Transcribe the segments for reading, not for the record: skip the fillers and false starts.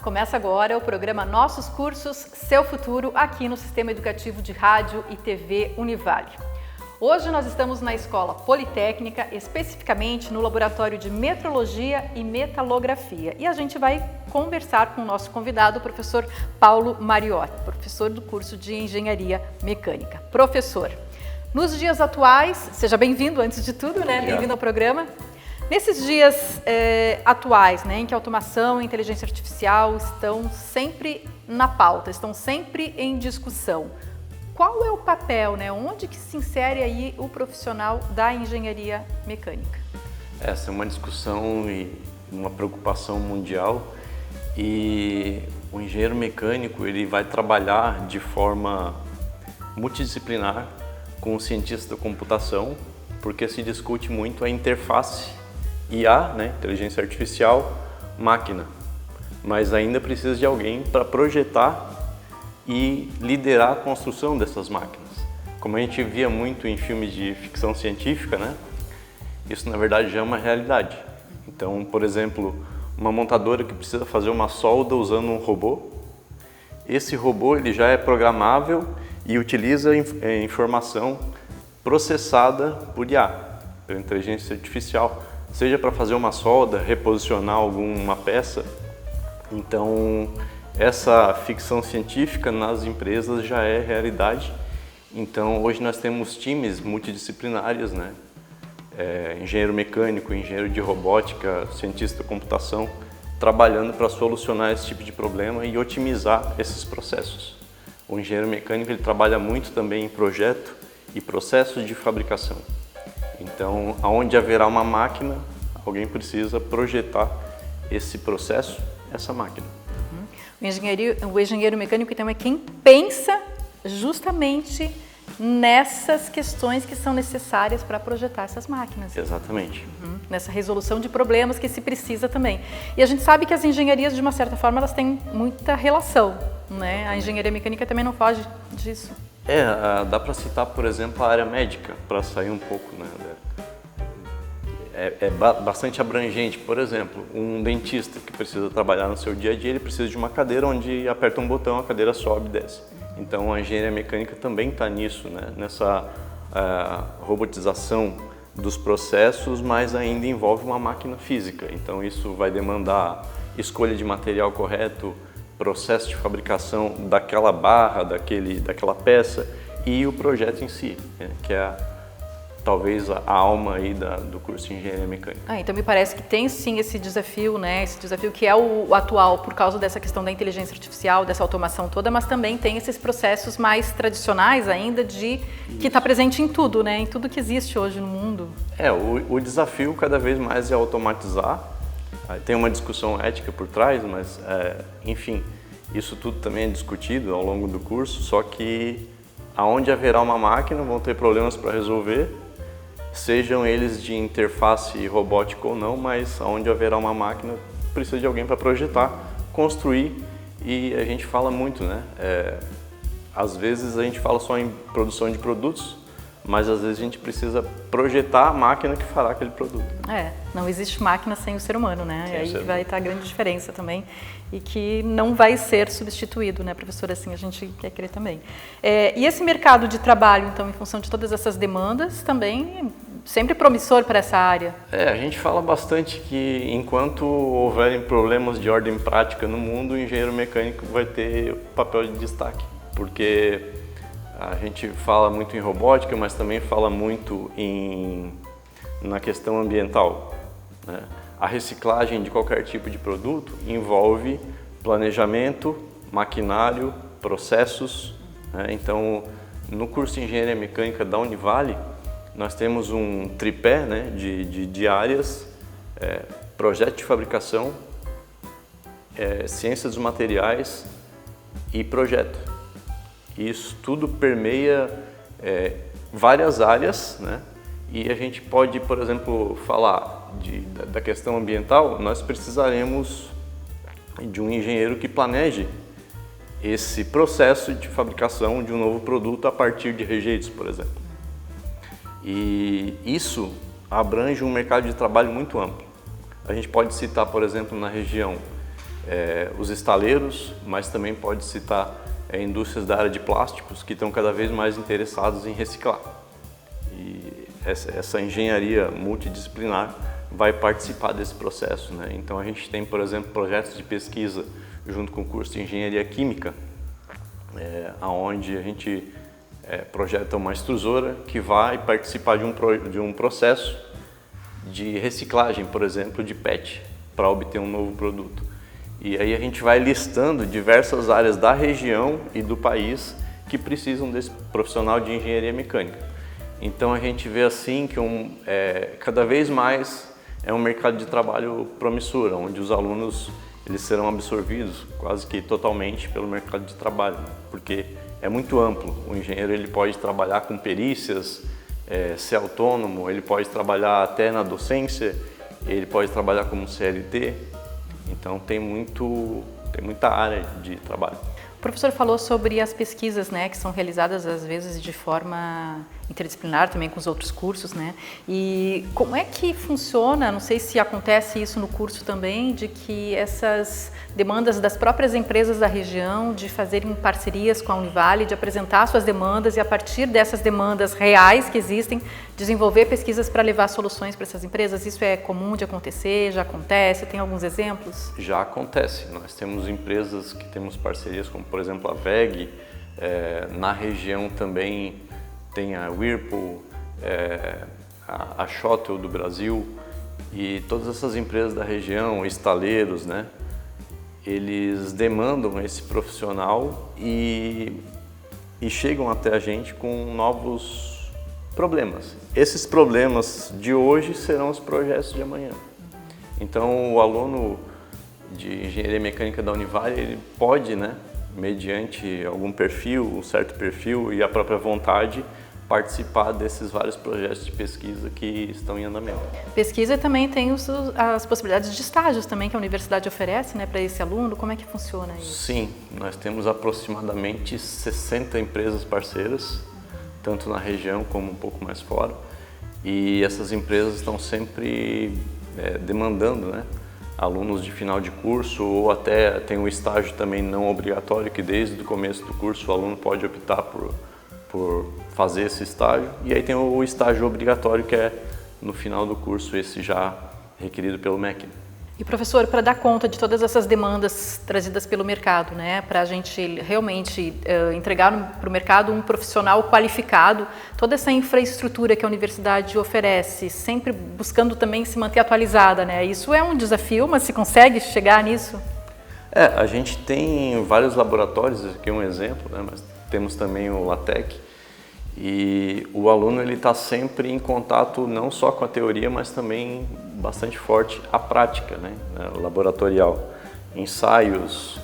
Começa agora o programa Nossos Cursos, Seu Futuro, aqui no Sistema Educativo de Rádio e TV Univale. Hoje nós estamos na Escola Politécnica, especificamente no Laboratório de Metrologia e Metalografia. E a gente vai conversar com o nosso convidado, o professor Paulo Mariotti, professor do curso de Engenharia Mecânica. Professor, nos dias atuais, seja bem-vindo antes de tudo, né? Bem-vindo ao programa. Nesses dias atuais, né, em que a automação e a inteligência artificial estão sempre na pauta, estão sempre em discussão, qual é o papel, né, onde que se insere aí o profissional da engenharia mecânica? Essa é uma discussão e uma preocupação mundial, e o engenheiro mecânico ele vai trabalhar de forma multidisciplinar com o cientista da computação, porque se discute muito a interface IA, né, inteligência artificial, máquina, mas ainda precisa de alguém para projetar e liderar a construção dessas máquinas. Como a gente via muito em filmes de ficção científica, né, isso na verdade já é uma realidade. Então, por exemplo, uma montadora que precisa fazer uma solda usando um robô, esse robô ele já é programável e utiliza informação processada por IA, pela inteligência artificial, seja para fazer uma solda, reposicionar alguma peça. Então, essa ficção científica nas empresas já é realidade. Então, hoje nós temos times multidisciplinares, né? Engenheiro mecânico, engenheiro de robótica, cientista da computação, trabalhando para solucionar esse tipo de problema e otimizar esses processos. O engenheiro mecânico ele trabalha muito também em projeto e processos de fabricação. Então, aonde haverá uma máquina, alguém precisa projetar esse processo, essa máquina. O engenheiro mecânico, então, é quem pensa justamente nessas questões que são necessárias para projetar essas máquinas. Exatamente. Nessa resolução de problemas que se precisa também. E a gente sabe que as engenharias, de uma certa forma, elas têm muita relação, né? A engenharia mecânica também não foge disso. Dá para citar, por exemplo, a área médica, para sair um pouco, né? Bastante abrangente. Por exemplo, um dentista que precisa trabalhar no seu dia a dia, ele precisa de uma cadeira onde aperta um botão, a cadeira sobe e desce. Então, a engenharia mecânica também está nisso, né? Nessa robotização dos processos, mas ainda envolve uma máquina física. Então, isso vai demandar escolha de material correto, processo de fabricação daquela barra, daquela peça e o projeto em si, né, que é talvez a alma aí do curso de Engenharia Mecânica. Então me parece que tem sim esse desafio, né, esse desafio que é o atual por causa dessa questão da inteligência artificial, dessa automação toda, mas também tem esses processos mais tradicionais ainda que está presente em tudo, né, em tudo que existe hoje no mundo. O desafio cada vez mais é automatizar. Tem uma discussão ética por trás, mas, enfim, isso tudo também é discutido ao longo do curso, só que aonde haverá uma máquina vão ter problemas para resolver, sejam eles de interface robótica ou não, mas aonde haverá uma máquina precisa de alguém para projetar, construir, e a gente fala muito, né? Às vezes a gente fala só em produção de produtos, mas às vezes a gente precisa projetar a máquina que fará aquele produto. Não existe máquina sem o ser humano, né? E aí vai estar a grande diferença também e que não vai ser substituído, né, professor? Assim a gente quer crer também. E esse mercado de trabalho, então, em função de todas essas demandas, também sempre promissor para essa área? A gente fala bastante que enquanto houverem problemas de ordem prática no mundo, o engenheiro mecânico vai ter papel de destaque, porque a gente fala muito em robótica, mas também fala muito na questão ambiental, né? A reciclagem de qualquer tipo de produto envolve planejamento, maquinário, processos, né? Então, no curso de Engenharia Mecânica da Univale, nós temos um tripé, né, de áreas, projeto de fabricação, ciência dos materiais e projeto. Isso tudo permeia várias áreas, né? E a gente pode, por exemplo, falar da questão ambiental, nós precisaremos de um engenheiro que planeje esse processo de fabricação de um novo produto a partir de rejeitos, por exemplo. E isso abrange um mercado de trabalho muito amplo. A gente pode citar, por exemplo, na região, os estaleiros, mas também pode citar indústrias da área de plásticos que estão cada vez mais interessados em reciclar. E essa engenharia multidisciplinar vai participar desse processo, né? Então a gente tem, por exemplo, projetos de pesquisa junto com o curso de engenharia química, onde a gente projeta uma extrusora que vai participar de um processo de reciclagem, por exemplo, de PET, para obter um novo produto. E aí a gente vai listando diversas áreas da região e do país que precisam desse profissional de engenharia mecânica. Então a gente vê assim que cada vez mais é um mercado de trabalho promissor, onde os alunos eles serão absorvidos quase que totalmente pelo mercado de trabalho, porque é muito amplo. O engenheiro ele pode trabalhar com perícias, ser autônomo, ele pode trabalhar até na docência, ele pode trabalhar como CLT, então tem muita área de trabalho. O professor falou sobre as pesquisas, né, que são realizadas às vezes de forma interdisciplinar também com os outros cursos, né? E como é que funciona, não sei se acontece isso no curso também, de que essas demandas das próprias empresas da região, de fazerem parcerias com a Univale, de apresentar suas demandas e a partir dessas demandas reais que existem, desenvolver pesquisas para levar soluções para essas empresas? Isso é comum de acontecer? Já acontece? Tem alguns exemplos? Já acontece. Nós temos empresas que temos parcerias, como por exemplo a WEG, na região também tem a Whirlpool, a Shotwell do Brasil, e todas essas empresas da região, estaleiros, né? Eles demandam esse profissional e chegam até a gente com novos problemas. Esses problemas de hoje serão os projetos de amanhã. Então o aluno de engenharia mecânica da Univale, ele pode, né, mediante algum perfil, um certo perfil e a própria vontade, participar desses vários projetos de pesquisa que estão em andamento. Pesquisa também tem as possibilidades de estágios também que a universidade oferece, né, para esse aluno. Como é que funciona isso? Sim, nós temos aproximadamente 60 empresas parceiras, tanto na região como um pouco mais fora, e essas empresas estão sempre demandando, né, alunos de final de curso, ou até tem um estágio também não obrigatório, que desde o começo do curso o aluno pode optar por fazer esse estágio, e aí tem o estágio obrigatório, que é no final do curso, esse já requerido pelo MEC. E professor, para dar conta de todas essas demandas trazidas pelo mercado, né, para a gente realmente entregar para o mercado um profissional qualificado, toda essa infraestrutura que a universidade oferece, sempre buscando também se manter atualizada, né, isso é um desafio, mas se consegue chegar nisso? A gente tem vários laboratórios, aqui é um exemplo, né, mas temos também o LaTeX, e o aluno ele está sempre em contato não só com a teoria, mas também bastante forte a prática, né, laboratorial, ensaios,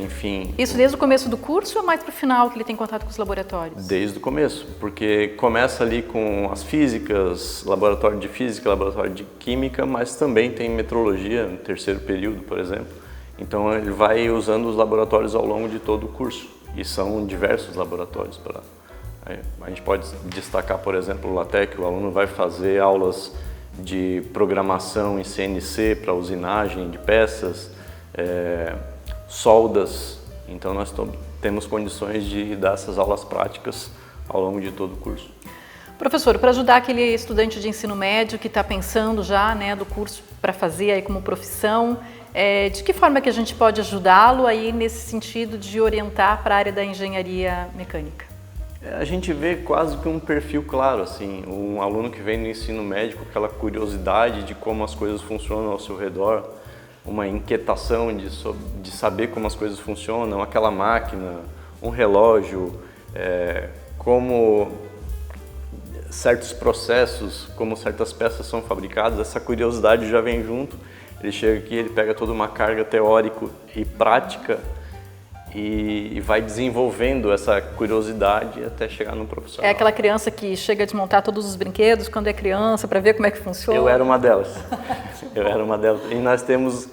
enfim. Isso desde o começo do curso ou mais para o final que ele tem contato com os laboratórios? Desde o começo, porque começa ali com as físicas, laboratório de física, laboratório de química, mas também tem metrologia no terceiro período, por exemplo. Então ele vai usando os laboratórios ao longo de todo o curso, e são diversos laboratórios para... A gente pode destacar, por exemplo, o LaTeX, o aluno vai fazer aulas de programação em CNC para usinagem de peças, soldas, então nós temos condições de dar essas aulas práticas ao longo de todo o curso. Professor, para ajudar aquele estudante de ensino médio que está pensando já, né, do curso para fazer aí como profissão, de que forma que a gente pode ajudá-lo aí nesse sentido de orientar para a área da engenharia mecânica? A gente vê quase que um perfil claro, assim, um aluno que vem no ensino médio com aquela curiosidade de como as coisas funcionam ao seu redor, uma inquietação de saber como as coisas funcionam, aquela máquina, um relógio, como certos processos, como certas peças são fabricadas, essa curiosidade já vem junto. Ele chega aqui, ele pega toda uma carga teórica e prática e vai desenvolvendo essa curiosidade até chegar no profissional. É aquela criança que chega a desmontar todos os brinquedos quando é criança para ver como é que funciona? Eu era uma delas. E nós temos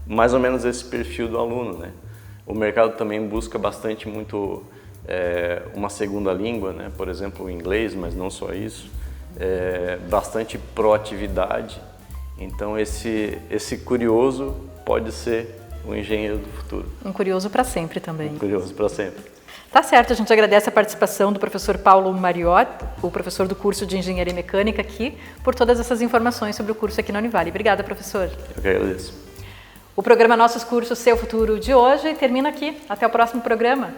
mais ou menos esse perfil do aluno, né? O mercado também busca bastante muito uma segunda língua, né? Por exemplo, o inglês, mas não só isso. Bastante proatividade. Então esse curioso pode ser o engenheiro do futuro. Um curioso para sempre também. Um curioso para sempre. Tá certo, a gente agradece a participação do professor Paulo Mariotti, o professor do curso de Engenharia Mecânica aqui, por todas essas informações sobre o curso aqui na Univale. Obrigada, professor. Eu que agradeço. O programa Nossos Cursos, Seu Futuro de hoje termina aqui. Até o próximo programa.